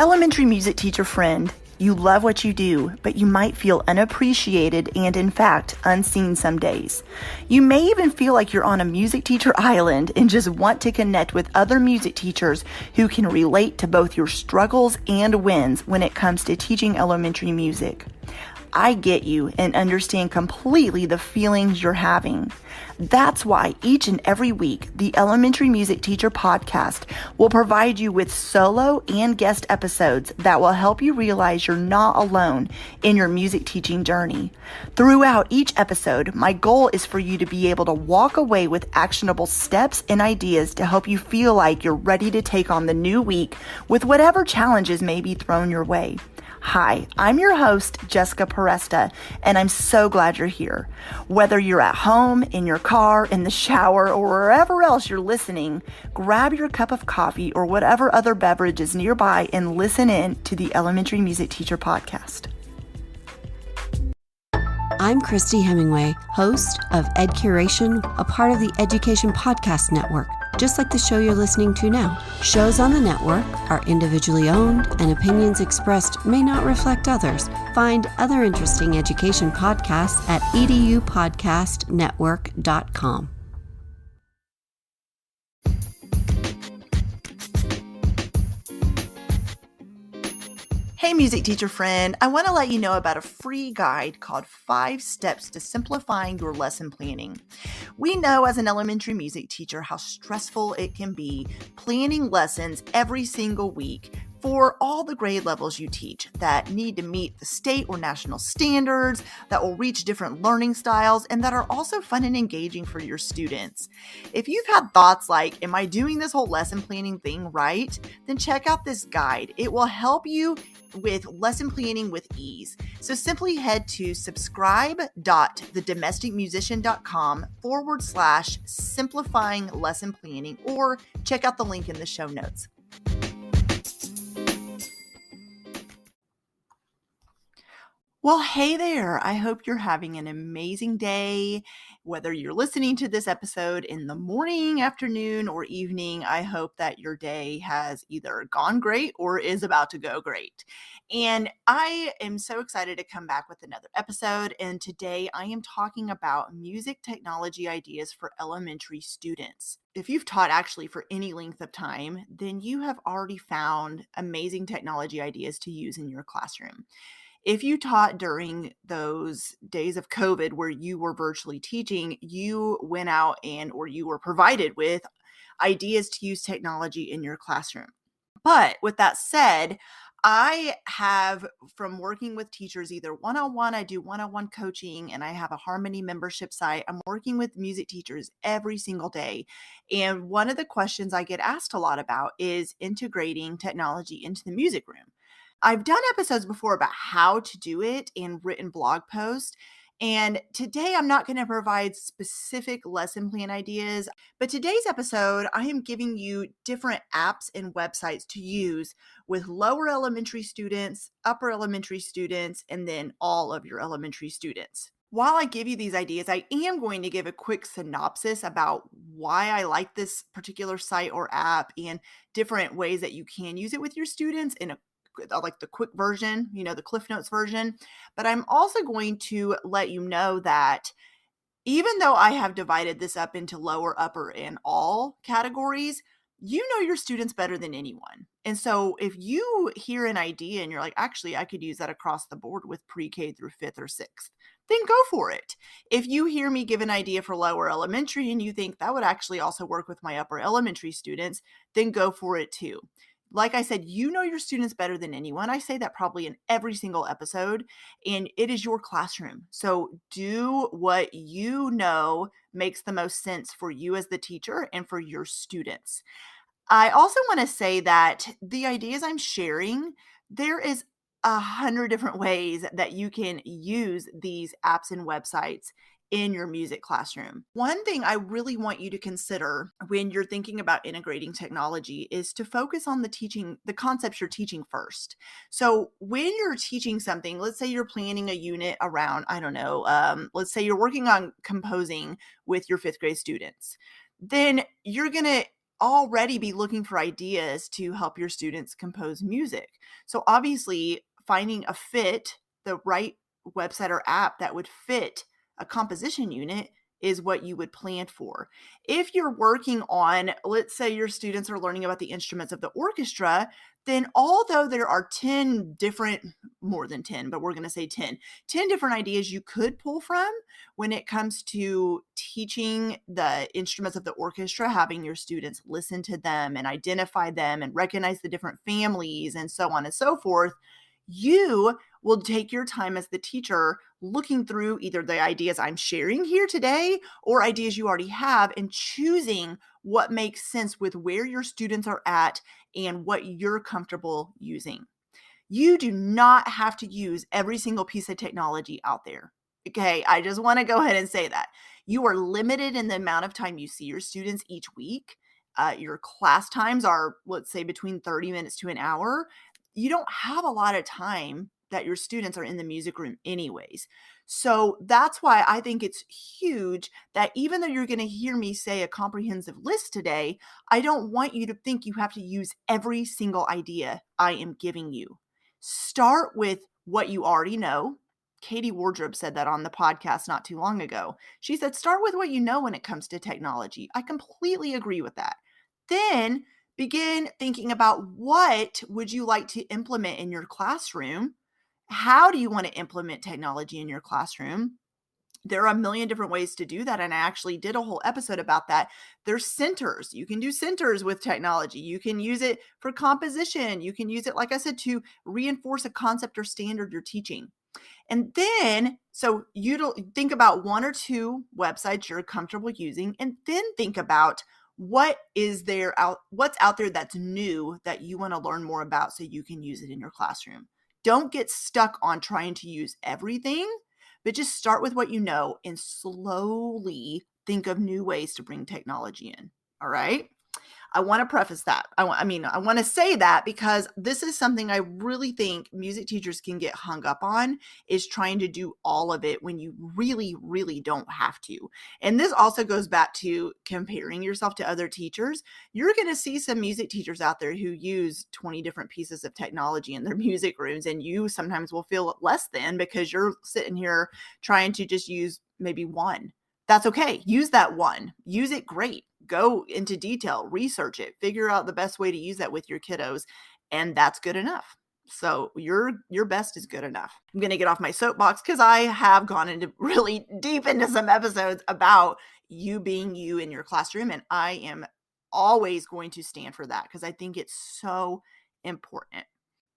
Elementary music teacher friend, you love what you do, but you might feel unappreciated and, in fact, unseen some days. You may even feel like you're on a music teacher island and just want to connect with other music teachers who can relate to both your struggles and wins when it comes to teaching elementary music. I get you and understand completely the feelings you're having. That's why each and every week, the Elementary Music Teacher Podcast will provide you with solo and guest episodes that will help you realize you're not alone in your music teaching journey. Throughout each episode, my goal is for you to be able to walk away with actionable steps and ideas to help you feel like you're ready to take on the new week with whatever challenges may be thrown your way. Hi, I'm your host, Jessica Peresta, and I'm so glad you're here. Whether you're at home, in your car, in the shower, or wherever else you're listening, grab your cup of coffee or whatever other beverage is nearby and listen in to the Elementary Music Teacher Podcast. I'm Christy Hemingway, host of Ed Curation, a part of the Education Podcast Network, just like the show you're listening to now. Shows on the network are individually owned, and opinions expressed may not reflect others. Find other interesting education podcasts at edupodcastnetwork.com. Hey music teacher friend, I want to let you know about a free guide called 5 Steps to Simplifying Your Lesson Planning. We know as an elementary music teacher how stressful it can be planning lessons every single week for all the grade levels you teach that need to meet the state or national standards, that will reach different learning styles, and that are also fun and engaging for your students. If you've had thoughts like, am I doing this whole lesson planning thing right? Then check out this guide. It will help you with lesson planning with ease. So simply head to subscribe.thedomesticmusician.com/simplifying lesson planning, or check out the link in the show notes. Well, hey there. I hope you're having an amazing day. Whether you're listening to this episode in the morning, afternoon, or evening, I hope that your day has either gone great or is about to go great. And I am so excited to come back with another episode. And today I am talking about music technology ideas for elementary students. If you've taught actually for any length of time, then you have already found amazing technology ideas to use in your classroom. If you taught during those days of COVID where you were virtually teaching, you went out or you were provided with ideas to use technology in your classroom. But with that said, I have, from working with teachers, either one-on-one, I do one-on-one coaching, and I have a Harmony membership site. I'm working with music teachers every single day. And one of the questions I get asked a lot about is integrating technology into the music room. I've done episodes before about how to do it and written blog posts. And today I'm not going to provide specific lesson plan ideas, but today's episode, I am giving you different apps and websites to use with lower elementary students, upper elementary students, and then all of your elementary students. While I give you these ideas, I am going to give a quick synopsis about why I like this particular site or app and different ways that you can use it with your students in like the quick version, the Cliff Notes version. But I'm also going to let you know that even though I have divided this up into lower, upper, and all categories, you know your students better than anyone. And so if you hear an idea and you're like, actually, I could use that across the board with pre-K through 5th or 6th, then go for it. If you hear me give an idea for lower elementary and you think that would actually also work with my upper elementary students, then go for it too. Like I said, you know your students better than anyone. I say that probably in every single episode, and it is your classroom. So do what you know makes the most sense for you as the teacher and for your students. I also want to say that the ideas I'm sharing, there is 100 different ways that you can use these apps and websites in your music classroom. One thing I really want you to consider when you're thinking about integrating technology is to focus on the concepts you're teaching first. So when you're teaching something, let's say you're planning a unit around, let's say you're working on composing with your 5th grade students, then you're going to already be looking for ideas to help your students compose music. So obviously, finding the right website or app that would fit a composition unit is what you would plan for. If you're working on, let's say your students are learning about the instruments of the orchestra, then although there are 10 different, more than 10, but we're going to say 10 different ideas you could pull from when it comes to teaching the instruments of the orchestra, having your students listen to them and identify them and recognize the different families and so on and so forth, you will take your time as the teacher looking through either the ideas I'm sharing here today or ideas you already have and choosing what makes sense with where your students are at and what you're comfortable using. You do not have to use every single piece of technology out there. Okay, I just want to go ahead and say that. You are limited in the amount of time you see your students each week. Your class times are, let's say, between 30 minutes to an hour. You don't have a lot of time that your students are in the music room anyways. So that's why I think it's huge that even though you're going to hear me say a comprehensive list today, I don't want you to think you have to use every single idea I am giving you. Start with what you already know. Katie Wardrobe said that on the podcast not too long ago. She said, start with what you know when it comes to technology. I completely agree with that. Then begin thinking about what would you like to implement in your classroom? How do you want to implement technology in your classroom? There are a million different ways to do that. And I actually did a whole episode about that. There's centers. You can do centers with technology. You can use it for composition. You can use it, like I said, to reinforce a concept or standard you're teaching. And then, so you don't think about one or two websites you're comfortable using, and then think about what's out there that's new that you want to learn more about so you can use it in your classroom. Don't get stuck on trying to use everything, but just start with what you know and slowly think of new ways to bring technology in. All right. I want to preface that. I want to say that because this is something I really think music teachers can get hung up on, is trying to do all of it when you really, really don't have to. And this also goes back to comparing yourself to other teachers. You're going to see some music teachers out there who use 20 different pieces of technology in their music rooms, and you sometimes will feel less than because you're sitting here trying to just use maybe one. That's okay. Use that one. Use it great. Go into detail, research it, figure out the best way to use that with your kiddos, and that's good enough. So your best is good enough. I'm going to get off my soapbox because I have gone into really deep into some episodes about you being you in your classroom, and I am always going to stand for that because I think it's so important.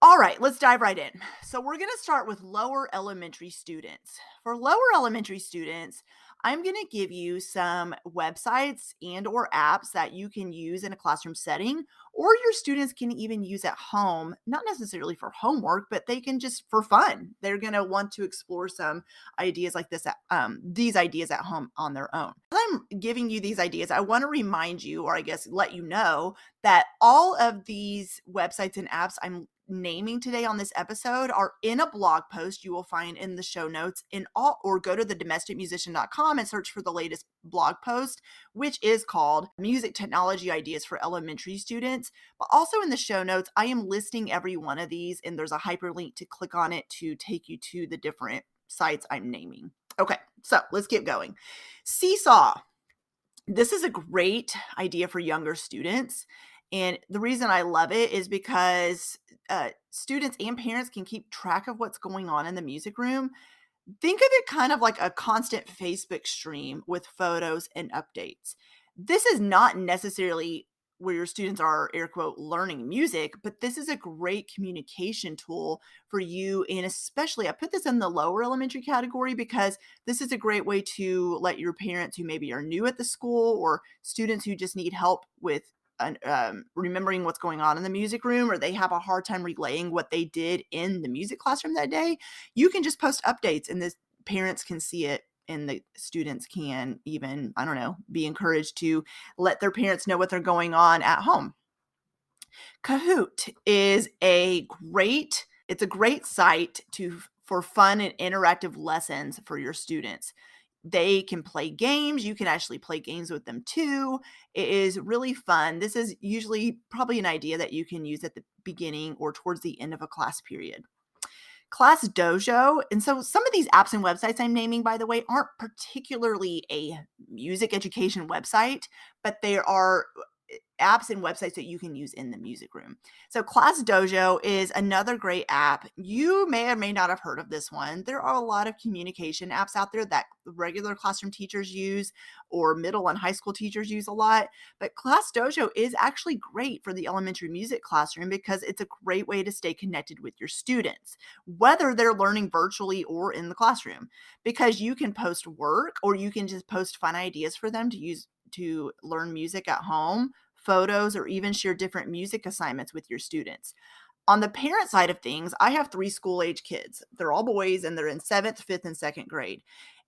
All right, let's dive right in. So we're going to start with lower elementary students. For lower elementary students, I'm going to give you some websites and or apps that you can use in a classroom setting, or your students can even use at home, not necessarily for homework, but they can just for fun. They're going to want to explore some ideas like these ideas at home on their own. As I'm giving you these ideas, I want to remind you, or I guess let you know, that all of these websites and apps I'm naming today on this episode are in a blog post you will find in the show notes or go to thedomesticmusician.com and search for the latest blog post, which is called Music Technology Ideas for Elementary Students. But also in the show notes, I am listing every one of these, and there's a hyperlink to click on it to take you to the different sites I'm naming. Okay, so let's get going. Seesaw. This is a great idea for younger students. And the reason I love it is because students and parents can keep track of what's going on in the music room. Think of it kind of like a constant Facebook stream with photos and updates. This is not necessarily where your students are, air quote, learning music, but this is a great communication tool for you. And especially, I put this in the lower elementary category because this is a great way to let your parents who maybe are new at the school, or students who just need help with remembering what's going on in the music room, or they have a hard time relaying what they did in the music classroom that day, you can just post updates and the parents can see it, and the students can even, I don't know, be encouraged to let their parents know what they're going on at home. Kahoot is a great site for fun and interactive lessons for your students. They can play games. You can actually play games with them too. It is really fun. This is usually probably an idea that you can use at the beginning or towards the end of a class period. Class Dojo. And so some of these apps and websites I'm naming, by the way, aren't particularly a music education website, but they are apps and websites that you can use in the music room. So Class Dojo is another great app. You may or may not have heard of this one. There are a lot of communication apps out there that regular classroom teachers use or middle and high school teachers use a lot. But Class Dojo is actually great for the elementary music classroom because it's a great way to stay connected with your students, whether they're learning virtually or in the classroom, because you can post work or you can just post fun ideas for them to use to learn music at home, photos, or even share different music assignments with your students. On the parent side of things, I have 3 school-age kids. They're all boys and they're in 7th, 5th, and 2nd grade.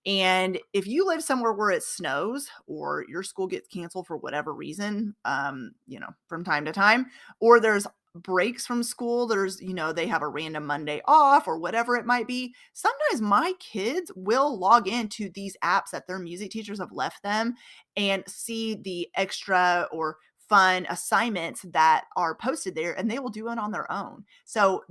And if you live somewhere where it snows or your school gets canceled for whatever reason, from time to time, or there's breaks from school, they have a random Monday off or whatever it might be. Sometimes my kids will log into these apps that their music teachers have left them and see the extra or fun assignments that are posted there, and they will do it on their own. So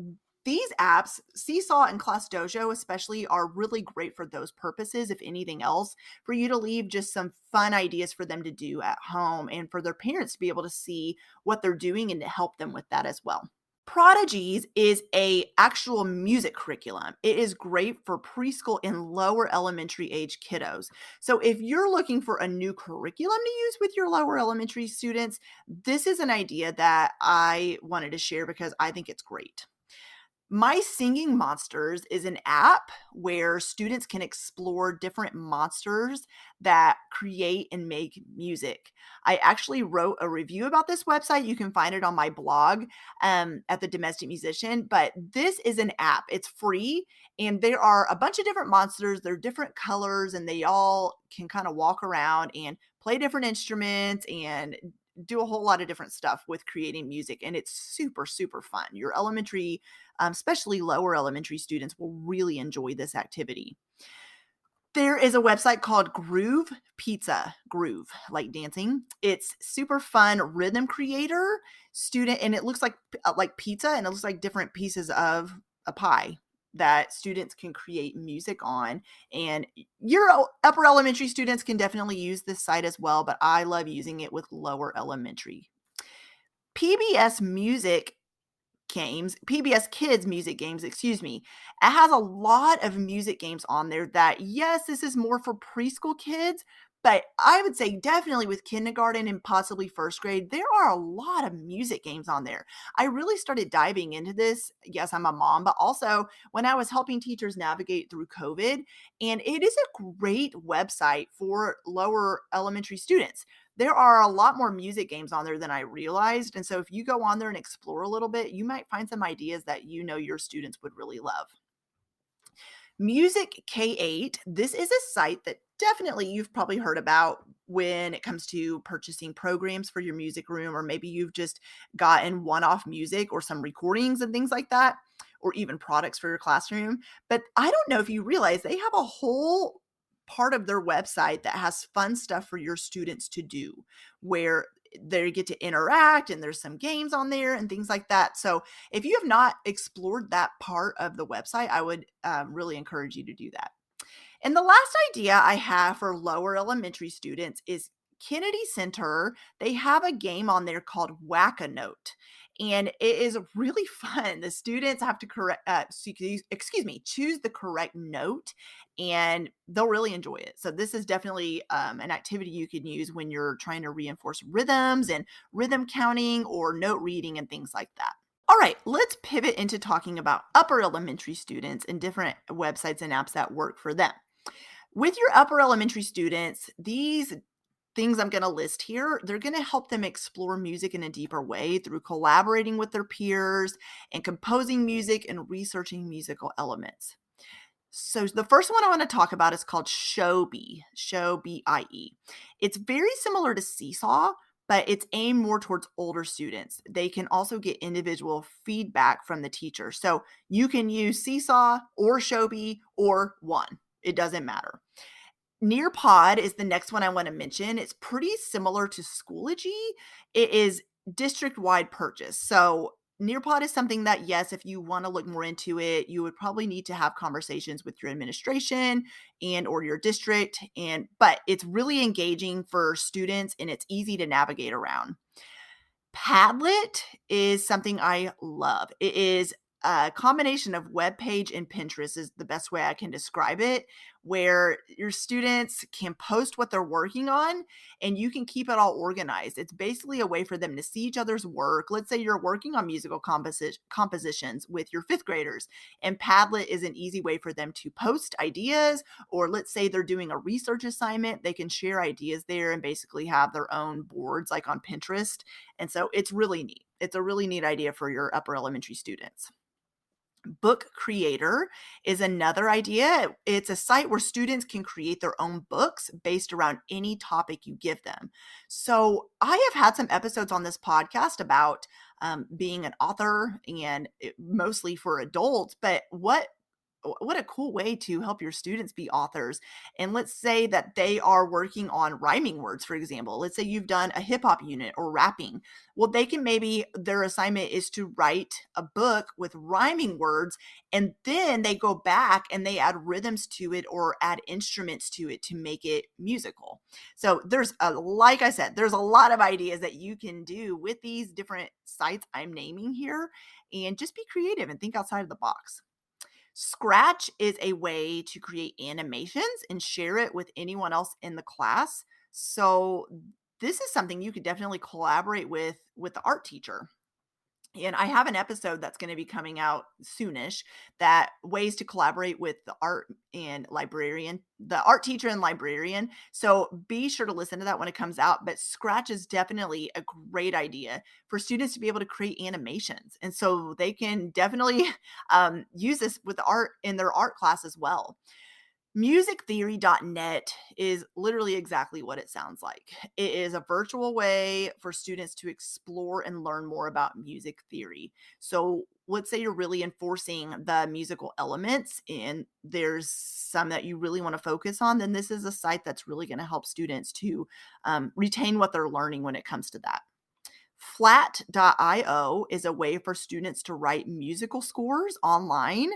these apps, Seesaw and Class Dojo especially, are really great for those purposes, if anything else, for you to leave just some fun ideas for them to do at home and for their parents to be able to see what they're doing and to help them with that as well. Prodigies is a actual music curriculum. It is great for preschool and lower elementary age kiddos. So if you're looking for a new curriculum to use with your lower elementary students, this is an idea that I wanted to share because I think it's great. My Singing Monsters is an app where students can explore different monsters that create and make music. I actually wrote a review about this website. You can find it on my blog at The Domestic Musician, but this is an app. It's free, and there are a bunch of different monsters. They're different colors, and they all can kind of walk around and play different instruments and do a whole lot of different stuff with creating music. And it's super, super fun. Your elementary, especially lower elementary students, will really enjoy this activity. There is a website called Groove Pizza, Groove, like dancing. It's super fun rhythm creator student, and it looks like pizza, and it looks like different pieces of a pie that students can create music on. And your upper elementary students can definitely use this site as well, but I love using it with lower elementary. PBS Kids Music Games, excuse me. It has a lot of music games on there that, yes, this is more for preschool kids, but I would say definitely with kindergarten and possibly first grade, there are a lot of music games on there. I really started diving into this. Yes, I'm a mom, but also when I was helping teachers navigate through COVID, and it is a great website for lower elementary students. There are a lot more music games on there than I realized. And so if you go on there and explore a little bit, you might find some ideas that your students would really love. Music K8, this is a site that definitely you've probably heard about when it comes to purchasing programs for your music room, or maybe you've just gotten one-off music or some recordings and things like that, or even products for your classroom. But I don't know if you realize they have a whole part of their website that has fun stuff for your students to do, where they get to interact and there's some games on there and things like that. So if you have not explored that part of the website, I would really encourage you to do that. And the last idea I have for lower elementary students is Kennedy Center. They have a game on there called Whack-A-Note, and it is really fun. The students have to choose the correct note, and they'll really enjoy it. So this is definitely an activity you can use when you're trying to reinforce rhythms and rhythm counting or note reading and things like that. All right, let's pivot into talking about upper elementary students and different websites and apps that work for them. With your upper elementary students, these things I'm going to list here, they're going to help them explore music in a deeper way through collaborating with their peers and composing music and researching musical elements. So the first one I want to talk about is called Showbie, Showbie. It's very similar to Seesaw, but it's aimed more towards older students. They can also get individual feedback from the teacher. So you can use Seesaw or Showbie or one. It doesn't matter. Nearpod is the next one I want to mention. It's pretty similar to Schoology. It is district-wide purchase. So Nearpod is something that, yes, if you want to look more into it, you would probably need to have conversations with your administration and or your district. But it's really engaging for students and it's easy to navigate around. Padlet is something I love. It is a combination of web page and Pinterest is the best way I can describe it, where your students can post what they're working on and you can keep it all organized. It's basically a way for them to see each other's work. Let's say you're working on musical compositions with your fifth graders, and Padlet is an easy way for them to post ideas, or let's say they're doing a research assignment, they can share ideas there and basically have their own boards like on Pinterest. And so it's really neat. It's a really neat idea for your upper elementary students. Book Creator is another idea. It's a site where students can create their own books based around any topic you give them. So I have had some episodes on this podcast about being an author and mostly for adults, but what a cool way to help your students be authors. And let's say that they are working on rhyming words, for example. Let's say you've done a hip hop unit or rapping. Well, they can maybe their assignment is to write a book with rhyming words, and then they go back and they add rhythms to it or add instruments to it to make it musical. So like I said, there's a lot of ideas that you can do with these different sites I'm naming here, and just be creative and think outside of the box. Scratch is a way to create animations and share it with anyone else in the class. So this is something you could definitely collaborate with the art teacher. And I have an episode that's going to be coming out soonish, that ways to collaborate with the art teacher and librarian. So be sure to listen to that when it comes out. But Scratch is definitely a great idea for students to be able to create animations. And so they can definitely use this with art in their art class as well. Musictheory.net is literally exactly what it sounds like. It is a virtual way for students to explore and learn more about music theory. So let's say you're really enforcing the musical elements and there's some that you really want to focus on, then this is a site that's really going to help students to retain what they're learning when it comes to that. Flat.io is a way for students to write musical scores online.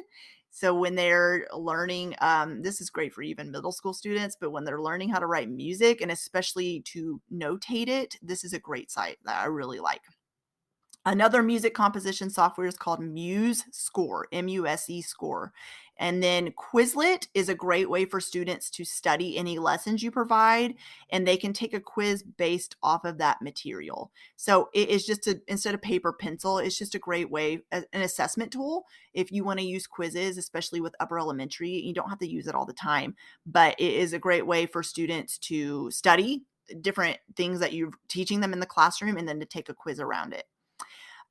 So when they're learning, this is great for even middle school students, but when they're learning how to write music and especially to notate it, this is a great site that I really like. Another music composition software is called Muse Score, M-U-S-E Score. And then Quizlet is a great way for students to study any lessons you provide, and they can take a quiz based off of that material. So it is just instead of paper pencil, it's just a great way, an assessment tool. If you want to use quizzes, especially with upper elementary, you don't have to use it all the time, but it is a great way for students to study different things that you're teaching them in the classroom and then to take a quiz around it.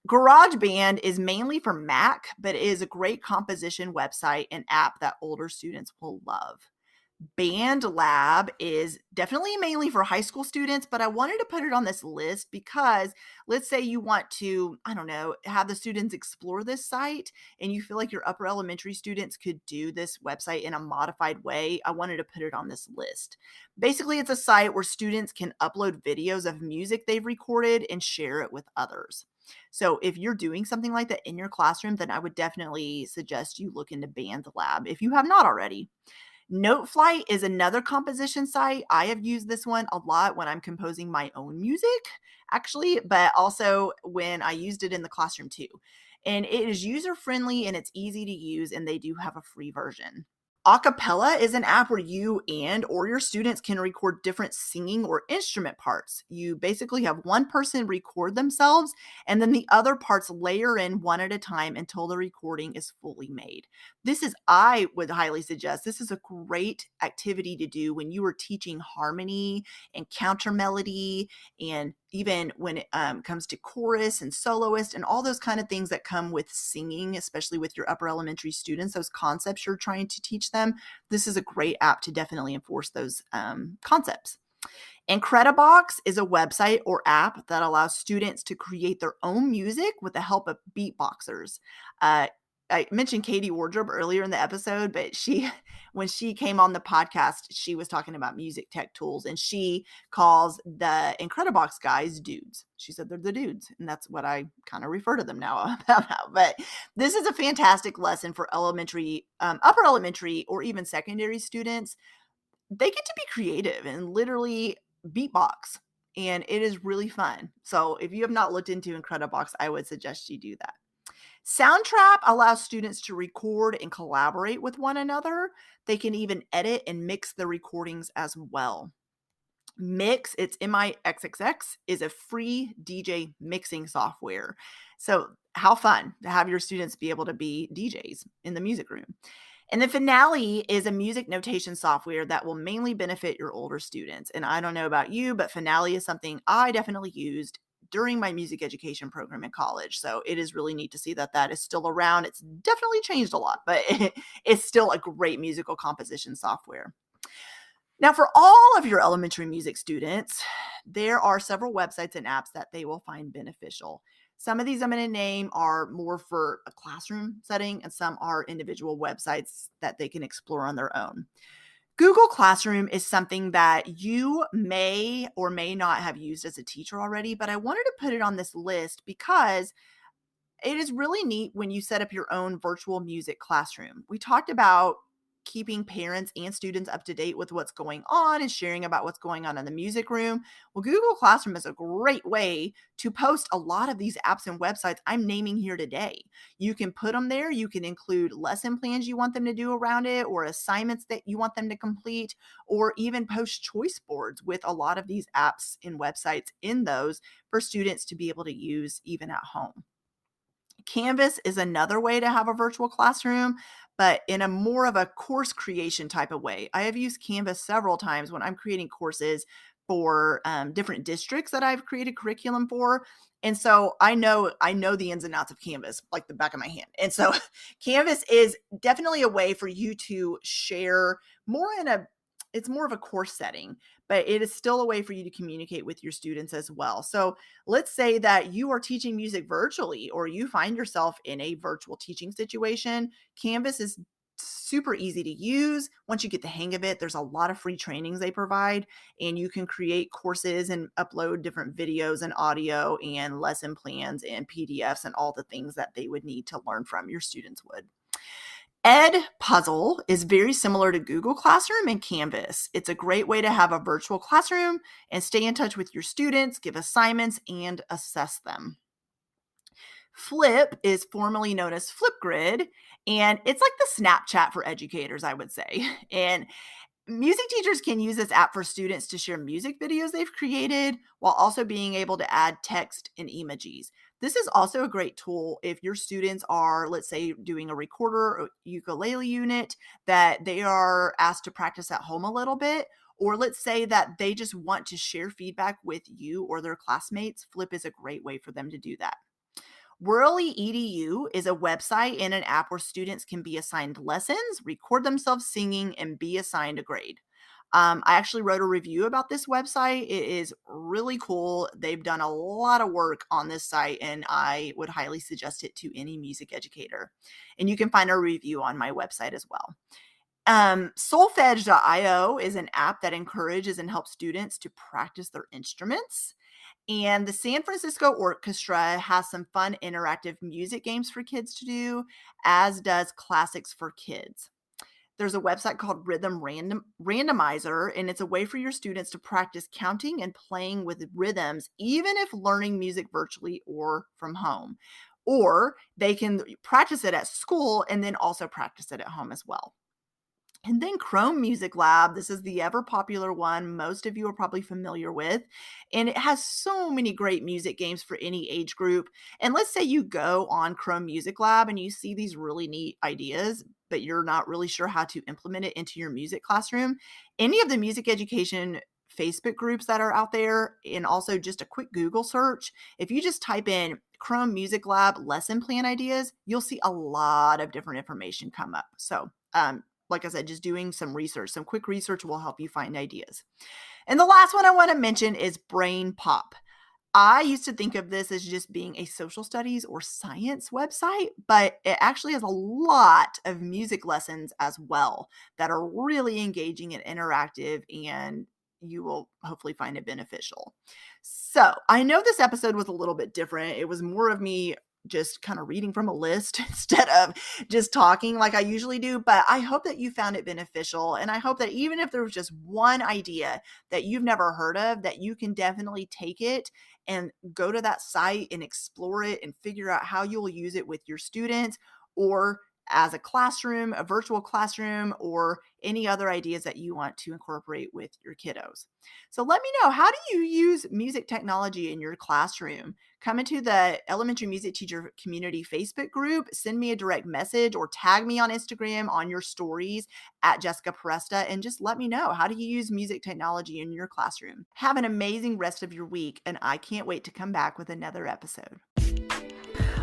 GarageBand is mainly for Mac, but it is a great composition website and app that older students will love. BandLab is definitely mainly for high school students, but I wanted to put it on this list because let's say you want to, I don't know, have the students explore this site and you feel like your upper elementary students could do this website in a modified way. I wanted to put it on this list. Basically, it's a site where students can upload videos of music they've recorded and share it with others. So if you're doing something like that in your classroom, then I would definitely suggest you look into BandLab if you have not already. Noteflight is another composition site. I have used this one a lot when I'm composing my own music, actually, but also when I used it in the classroom too. And it is user-friendly and it's easy to use, and they do have a free version. Acapella is an app where you and or your students can record different singing or instrument parts. You basically have one person record themselves and then the other parts layer in one at a time until the recording is fully made. I would highly suggest, this is a great activity to do when you are teaching harmony and counter melody, and even when it comes to chorus and soloist and all those kind of things that come with singing, especially with your upper elementary students, those concepts you're trying to teach them. This is a great app to definitely enforce those concepts. Incredibox is a website or app that allows students to create their own music with the help of beatboxers. I mentioned Katie Wardrobe earlier in the episode, but when she came on the podcast, she was talking about music tech tools, and she calls the Incredibox guys dudes. She said they're the dudes, and that's what I kind of refer to them now about. But this is a fantastic lesson for elementary, upper elementary, or even secondary students. They get to be creative and literally beatbox, and it is really fun. So if you have not looked into Incredibox, I would suggest you do that. Soundtrap allows students to record and collaborate with one another. They can even edit and mix the recordings as well. Mix, it's MIXXX, is a free DJ mixing software. So how fun to have your students be able to be DJs in the music room. And then Finale is a music notation software that will mainly benefit your older students. And I don't know about you, but Finale is something I definitely used during my music education program in college. So it is really neat to see that that is still around. It's definitely changed a lot, but it's still a great musical composition software. Now, for all of your elementary music students, there are several websites and apps that they will find beneficial. Some of these I'm going to name are more for a classroom setting, and some are individual websites that they can explore on their own. Google Classroom is something that you may or may not have used as a teacher already, but I wanted to put it on this list because it is really neat when you set up your own virtual music classroom. We talked about keeping parents and students up to date with what's going on and sharing about what's going on in the music room. Well, Google Classroom is a great way to post a lot of these apps and websites I'm naming here today. You can put them there. You can include lesson plans you want them to do around it, or assignments that you want them to complete, or even post choice boards with a lot of these apps and websites in those for students to be able to use even at home. Canvas is another way to have a virtual classroom, but in a more of a course creation type of way. I have used Canvas several times when I'm creating courses for different districts that I've created curriculum for. And so I know the ins and outs of Canvas like the back of my hand. And so Canvas is definitely a way for you to share more it's more of a course setting, but it is still a way for you to communicate with your students as well. So let's say that you are teaching music virtually, or you find yourself in a virtual teaching situation. Canvas is super easy to use. Once you get the hang of it, there's a lot of free trainings they provide, and you can create courses and upload different videos and audio and lesson plans and PDFs and all the things that they would need to learn from, your students would. Edpuzzle is very similar to Google Classroom and Canvas. It's a great way to have a virtual classroom and stay in touch with your students, give assignments, and assess them. Flip is formerly known as Flipgrid, and it's like the Snapchat for educators, I would say. And music teachers can use this app for students to share music videos they've created while also being able to add text and emojis. This is also a great tool if your students are, let's say, doing a recorder or ukulele unit that they are asked to practice at home a little bit, or let's say that they just want to share feedback with you or their classmates. Flip is a great way for them to do that. Whirly EDU is a website and an app where students can be assigned lessons, record themselves singing, and be assigned a grade. I actually wrote a review about this website. It is really cool. They've done a lot of work on this site, and I would highly suggest it to any music educator. And you can find a review on my website as well. Solfege.io is an app that encourages and helps students to practice their instruments. And the San Francisco Orchestra has some fun interactive music games for kids to do, as does Classics for Kids. There's a website called Rhythm Randomizer, and it's a way for your students to practice counting and playing with rhythms, even if learning music virtually or from home. Or they can practice it at school and then also practice it at home as well. And then Chrome Music Lab, this is the ever popular one most of you are probably familiar with, and it has so many great music games for any age group. And let's say you go on Chrome Music Lab and you see these really neat ideas, but you're not really sure how to implement it into your music classroom. Any of the music education Facebook groups that are out there, and also just a quick Google search, if you just type in Chrome Music Lab lesson plan ideas, you'll see a lot of different information come up. So, like I said, just doing some research, some quick research will help you find ideas. And the last one I want to mention is Brain Pop. I used to think of this as just being a social studies or science website, but it actually has a lot of music lessons as well that are really engaging and interactive, and you will hopefully find it beneficial. So I know this episode was a little bit different. It was more of me just kind of reading from a list instead of just talking like I usually do. But I hope that you found it beneficial. And I hope that even if there was just one idea that you've never heard of, that you can definitely take it and go to that site and explore it and figure out how you'll use it with your students, or as a classroom, a virtual classroom, or any other ideas that you want to incorporate with your kiddos. So let me know, how do you use music technology in your classroom? Come into the Elementary Music Teacher Community Facebook group, send me a direct message, or tag me on Instagram on your stories at Jessica Peresta, and just let me know, how do you use music technology in your classroom? Have an amazing rest of your week, and I can't wait to come back with another episode.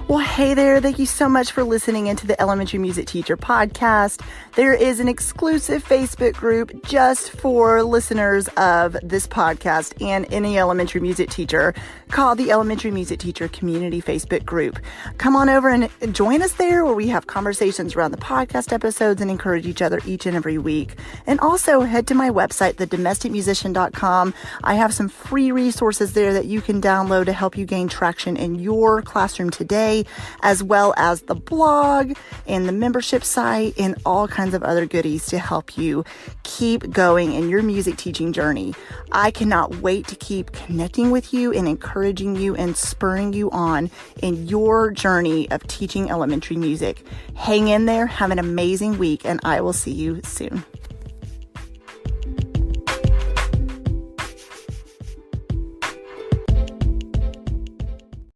Well, hey there. Thank you so much for listening into the Elementary Music Teacher podcast. There is an exclusive Facebook group just for listeners of this podcast and any elementary music teacher called the Elementary Music Teacher Community Facebook group. Come on over and join us there, where we have conversations around the podcast episodes and encourage each other each and every week. And also head to my website, thedomesticmusician.com. I have some free resources there that you can download to help you gain traction in your classroom today, as well as the blog and the membership site and all kinds of other goodies to help you keep going in your music teaching journey. I cannot wait to keep connecting with you and encouraging you and spurring you on in your journey of teaching elementary music. Hang in there, have an amazing week, and I will see you soon.